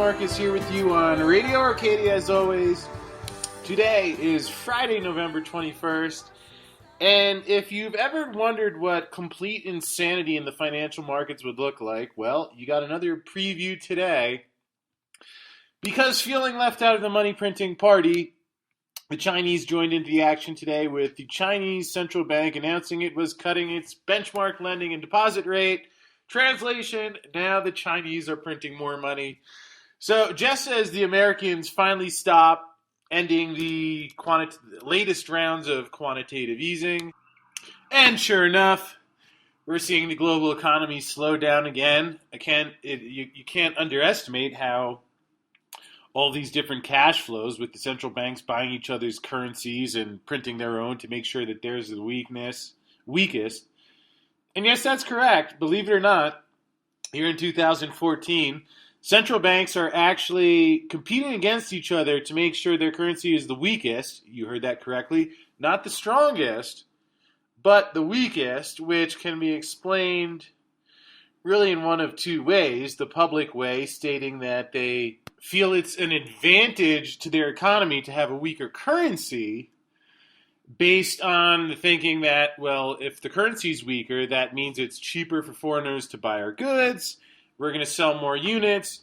Marcus here with you on Radio Arcadia as always. Today is Friday, November 21st, and if you've ever wondered what complete insanity in the financial markets would look like, well, you got another preview today. Because feeling left out of the money printing party, the Chinese joined into the action today with the Chinese central bank announcing it was cutting its benchmark lending and deposit rate. Translation, now the Chinese are printing more money. So just as the Americans finally stop ending the latest rounds of quantitative easing, and sure enough, we're seeing the global economy slow down again. You can't underestimate how all these different cash flows with the central banks buying each other's currencies and printing their own to make sure that theirs is the weakest. And yes, that's correct. Believe it or not, here in 2014, central banks are actually competing against each other to make sure their currency is the weakest. You heard that correctly. Not the strongest, but the weakest, which can be explained really in one of two ways. The public way, stating that they feel it's an advantage to their economy to have a weaker currency, based on the thinking that, well, if the currency's weaker, that means it's cheaper for foreigners to buy our goods. We're going to sell more units.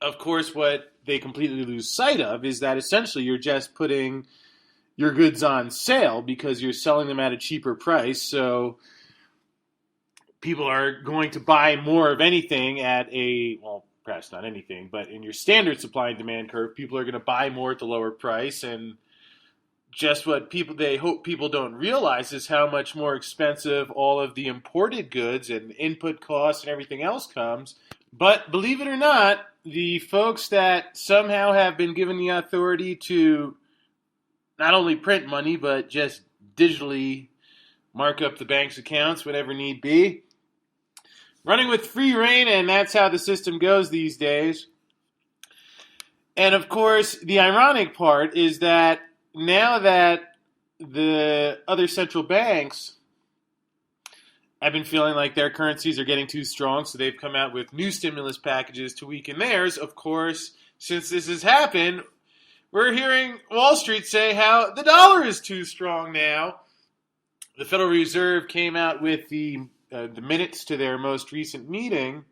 Of course, what they completely lose sight of is that essentially you're just putting your goods on sale because you're selling them at a cheaper price. So people are going to buy more of anything at perhaps not anything, but in your standard supply and demand curve, people are going to buy more at the lower price. And just what they hope people don't realize is how much more expensive all of the imported goods and input costs and everything else comes. But believe it or not, the folks that somehow have been given the authority to not only print money, but just digitally mark up the bank's accounts whenever need be, running with free rein, and that's how the system goes these days. And of course, the ironic part is that now that the other central banks have been feeling like their currencies are getting too strong, so they've come out with new stimulus packages to weaken theirs. Of course, since this has happened, we're hearing Wall Street say how the dollar is too strong now. The Federal Reserve came out with the minutes to their most recent meeting,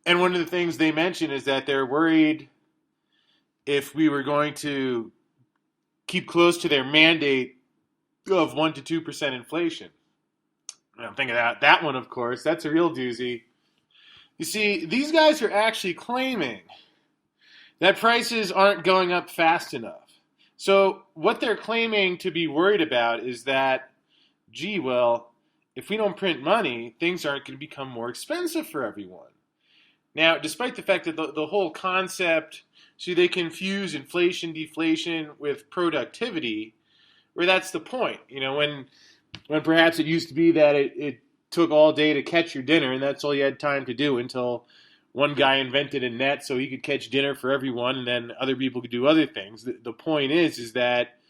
and one of the things they mentioned is that they're worried if we were going to keep close to their mandate of 1% to 2% inflation. And I'm thinking that one, of course, that's a real doozy. You see, these guys are actually claiming that prices aren't going up fast enough. So what they're claiming to be worried about is that, if we don't print money, things aren't going to become more expensive for everyone. Now, despite the fact that the whole concept, they confuse inflation, deflation with productivity, where that's the point. When perhaps it used to be that it took all day to catch your dinner, and that's all you had time to do until one guy invented a net so he could catch dinner for everyone, and then other people could do other things. The point is that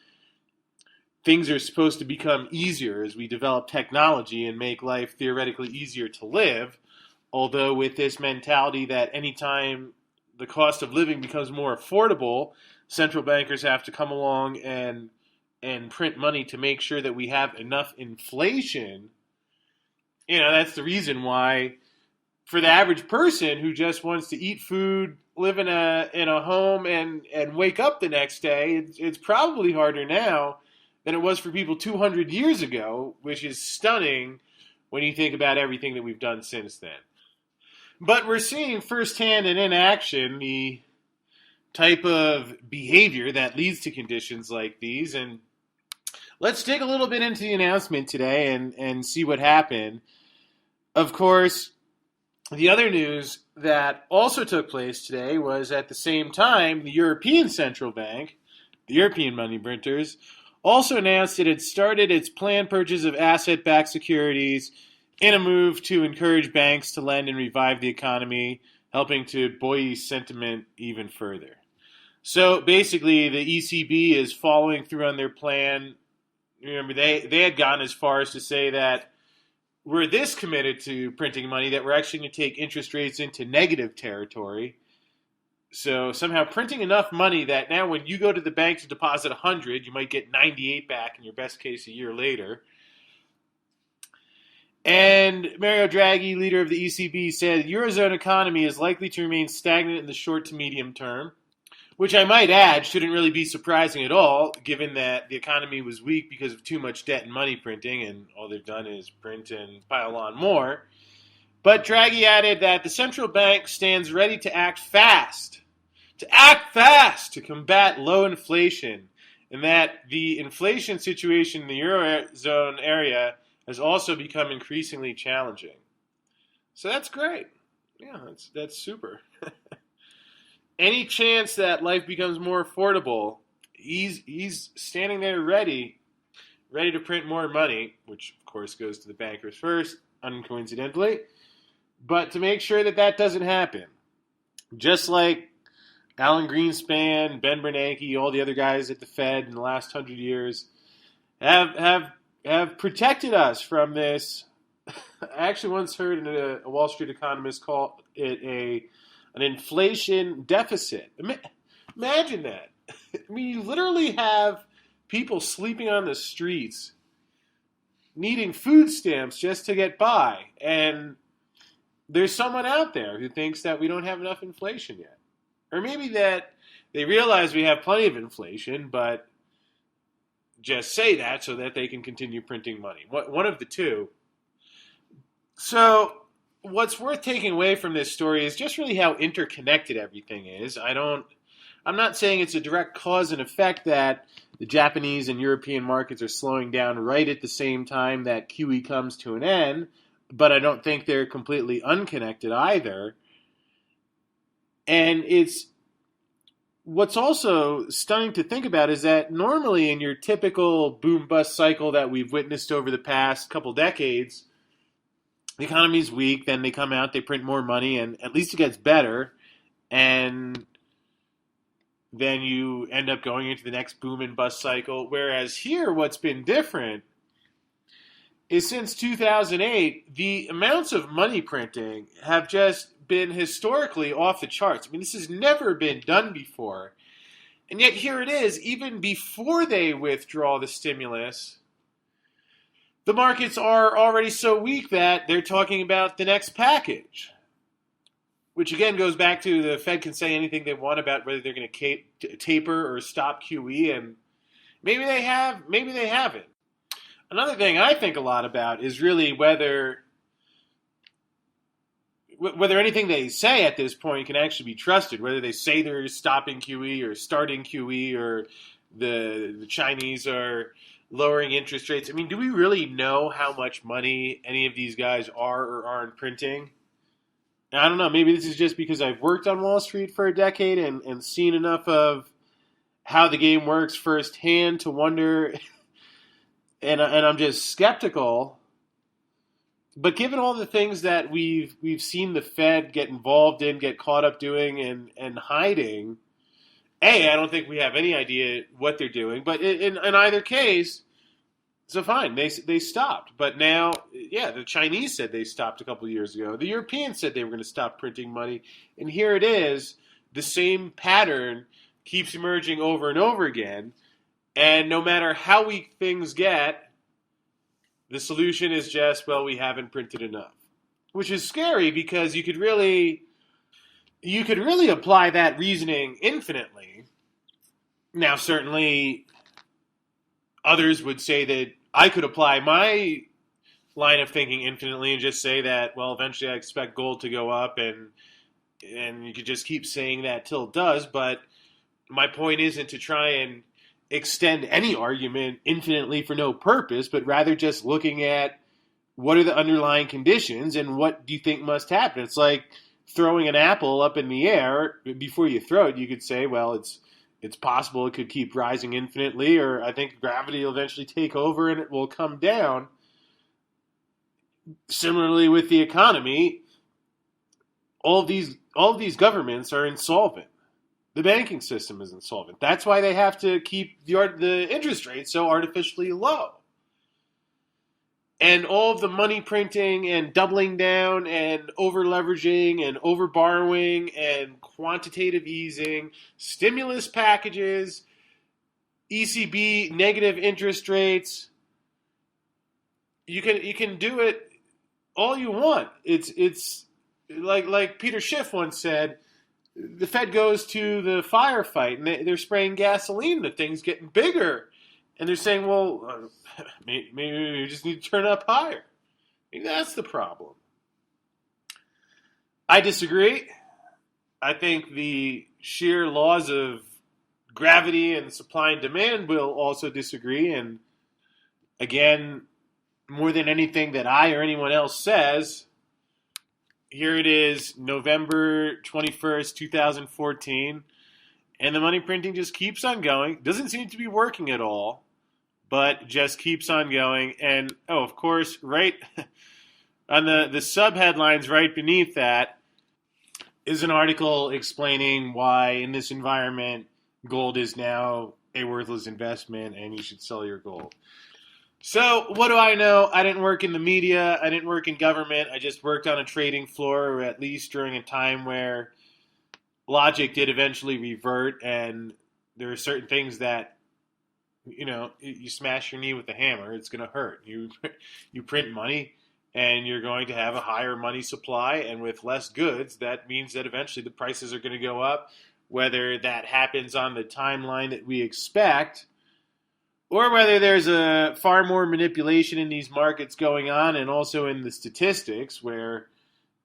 things are supposed to become easier as we develop technology and make life theoretically easier to live, although with this mentality that anytime the cost of living becomes more affordable, central bankers have to come along and print money to make sure that we have enough inflation. That's the reason why, for the average person who just wants to eat food, live in a home, and wake up the next day, it's probably harder now than it was for people 200 years ago, which is stunning when you think about everything that we've done since then. But we're seeing firsthand and in action the type of behavior that leads to conditions like these. And let's dig a little bit into the announcement today and see what happened. Of course, the other news that also took place today was at the same time, the European Central Bank, the European money printers, also announced it had started its planned purchase of asset-backed securities in a move to encourage banks to lend and revive the economy, helping to buoy sentiment even further. So basically, the ECB is following through on their plan. Remember, they had gone as far as to say that we're this committed to printing money that we're actually going to take interest rates into negative territory. So somehow printing enough money that now when you go to the bank to deposit 100, you might get 98 back in your best case a year later. And Mario Draghi, leader of the ECB, said the Eurozone economy is likely to remain stagnant in the short to medium term, which I might add shouldn't really be surprising at all, given that the economy was weak because of too much debt and money printing, and all they've done is print and pile on more. But Draghi added that the central bank stands ready to act fast to combat low inflation, and that the inflation situation in the Eurozone area has also become increasingly challenging. So that's great. Yeah, that's super. Any chance that life becomes more affordable, he's standing there ready to print more money, which of course goes to the bankers first, uncoincidentally, but to make sure that doesn't happen. Just like Alan Greenspan, Ben Bernanke, all the other guys at the Fed in the last 100 years have protected us from this. I actually once heard a Wall Street economist call it an inflation deficit. Imagine that. I mean, you literally have people sleeping on the streets needing food stamps just to get by. And there's someone out there who thinks that we don't have enough inflation yet. Or maybe that they realize we have plenty of inflation, but just say that so that they can continue printing money. One of the two. So what's worth taking away from this story is just really how interconnected everything is. I'm not saying it's a direct cause and effect that the Japanese and European markets are slowing down right at the same time that QE comes to an end, but I don't think they're completely unconnected either. And what's also stunning to think about is that normally in your typical boom-bust cycle that we've witnessed over the past couple decades, the economy's weak, then they come out, they print more money, and at least it gets better, and then you end up going into the next boom and bust cycle. Whereas here, what's been different is since 2008, the amounts of money printing have just been historically off the charts. I mean, this has never been done before. And yet here it is, even before they withdraw the stimulus, the markets are already so weak that they're talking about the next package. Which again goes back to the Fed can say anything they want about whether they're going to taper or stop QE, and maybe they have, maybe they haven't. Another thing I think a lot about is really whether anything they say at this point can actually be trusted, whether they say they're stopping QE or starting QE or the Chinese are lowering interest rates. I mean, do we really know how much money any of these guys are or aren't printing? Now, I don't know. Maybe this is just because I've worked on Wall Street for a decade and seen enough of how the game works firsthand to wonder, and I'm just skeptical. But given all the things that we've seen the Fed get involved in, get caught up doing, and hiding, I don't think we have any idea what they're doing. But in either case, so fine, they stopped. But now, the Chinese said they stopped a couple of years ago. The Europeans said they were going to stop printing money. And here it is, the same pattern keeps emerging over and over again. And no matter how weak things get, the solution is just, well, we haven't printed enough. Which is scary because you could really apply that reasoning infinitely. Now, certainly, others would say that I could apply my line of thinking infinitely and just say that, well, eventually I expect gold to go up, and you could just keep saying that till it does. But my point isn't to try and extend any argument infinitely for no purpose, but rather just looking at what are the underlying conditions and what do you think must happen. It's like throwing an apple up in the air. Before you throw it, you could say, well, it's possible it could keep rising infinitely, or I think gravity will eventually take over and it will come down. Similarly with the economy, all of these governments are insolvent. The banking system is insolvent. That's why they have to keep the interest rate so artificially low. and all of the money printing and doubling down and over leveraging and over borrowing and quantitative easing, stimulus packages, ECB negative interest rates. You can do it all you want. It's like Peter Schiff once said, the Fed goes to the firefight and they're spraying gasoline. The thing's getting bigger, and they're saying, well, maybe we just need to turn up higher. Maybe that's the problem. I disagree. I think the sheer laws of gravity and supply and demand will also disagree. And again, more than anything that I or anyone else says, here it is, November 21st, 2014, and the money printing just keeps on going. Doesn't seem to be working at all, but just keeps on going. And, of course, right on the sub-headlines right beneath that is an article explaining why, in this environment, gold is now a worthless investment and you should sell your gold. So, what do I know? I didn't work in the media. I didn't work in government. I just worked on a trading floor, or at least during a time where logic did eventually revert, and there are certain things that, you smash your knee with a hammer, it's going to hurt. You print money, and you're going to have a higher money supply, and with less goods, that means that eventually the prices are going to go up, whether that happens on the timeline that we expect, or whether there's a far more manipulation in these markets going on, and also in the statistics where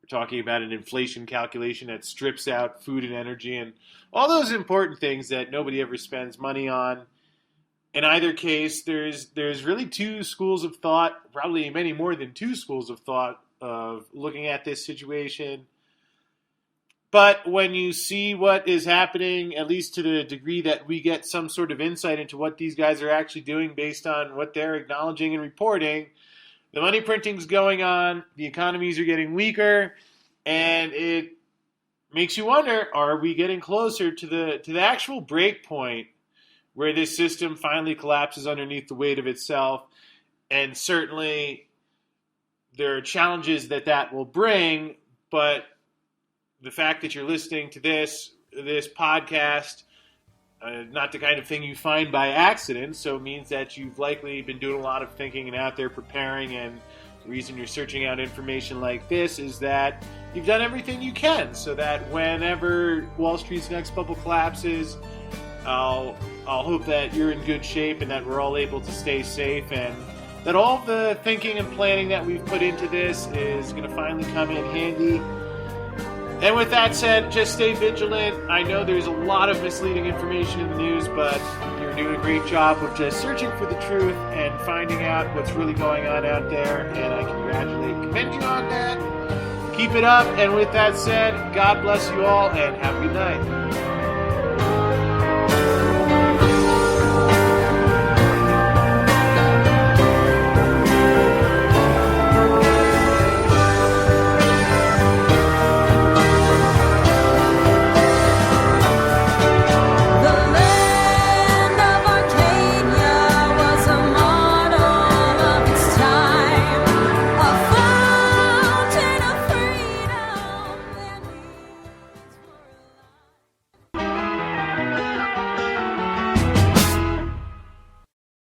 we're talking about an inflation calculation that strips out food and energy and all those important things that nobody ever spends money on. In either case, there's really two schools of thought, probably many more than two schools of thought of looking at this situation. But when you see what is happening, at least to the degree that we get some sort of insight into what these guys are actually doing based on what they're acknowledging and reporting, the money printing's going on, the economies are getting weaker, and it makes you wonder, are we getting closer to the actual break point where this system finally collapses underneath the weight of itself? And certainly there are challenges that will bring, but the fact that you're listening to this podcast, not the kind of thing you find by accident, so it means that you've likely been doing a lot of thinking and out there preparing, and the reason you're searching out information like this is that you've done everything you can so that whenever Wall Street's next bubble collapses, I'll hope that you're in good shape and that we're all able to stay safe, and that all the thinking and planning that we've put into this is going to finally come in handy. And with that said, just stay vigilant. I know there's a lot of misleading information in the news, but you're doing a great job of just searching for the truth and finding out what's really going on out there, and I commend you on that. Keep it up, and with that said, God bless you all, and have a good night.